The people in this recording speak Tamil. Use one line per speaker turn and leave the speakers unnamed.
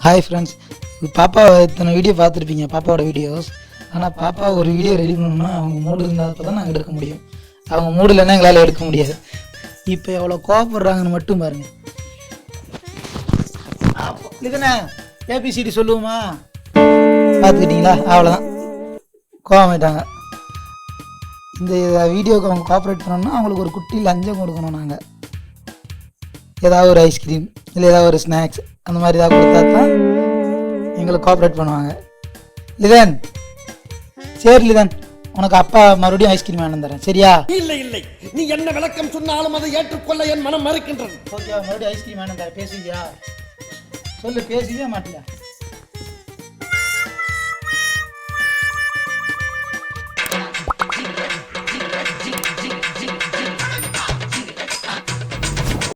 ஹாய் ஃப்ரெண்ட்ஸ், பாப்பா இத்தனை வீடியோ பார்த்துருப்பீங்க, பாப்பாவோட வீடியோஸ். ஆனால் பாப்பா ஒரு வீடியோ ரெடி பண்ணணும்னா அவங்க மூடு இருந்தால் தான் நாங்கள் எடுக்க முடியும். அவங்க மூடு இல்லைன்னா எங்களால் எடுக்க முடியாது. இப்போ எவ்வளோ கோவப்படுறாங்கன்னு மட்டும் பாருங்கள். இதுண்ணே ஏபிசிடி சொல்லுவோமா, பார்த்துக்கிட்டிங்களா? அவ்வளோதான், கோவமாயிட்டாங்க. இந்த வீடியோவுக்கு அவங்க கோஆப்ரேட் பண்ணணும்னா அவங்களுக்கு ஒரு குட்டி லஞ்சம் கொடுக்கணும். நாங்கள் ஏதாவது ஒரு ஐஸ்கிரீம் இல்லை ஏதாவது ஒரு ஸ்நாக்ஸ் அந்த மாதிரி ஏதாவது கொடுத்தா தான் எங்களுக்கு கோஆப்ரேட் பண்ணுவாங்க. லிதன், சரி லிதன், உனக்கு அப்பா மறுபடியும் ஐஸ்கிரீம் வேணும் தரேன், சரியா?
இல்லை இல்லை, நீ என்ன விளக்கம் சொன்னாலும் அதை ஏற்றுக்கொள்ள என் மனம் மறுக்கின்றது.
ஓகே, மறுபடியும் ஐஸ்கிரீம் வேணும் தரேன், பேசுவியா? சொல்லு, பேசுவியா மாட்டியா?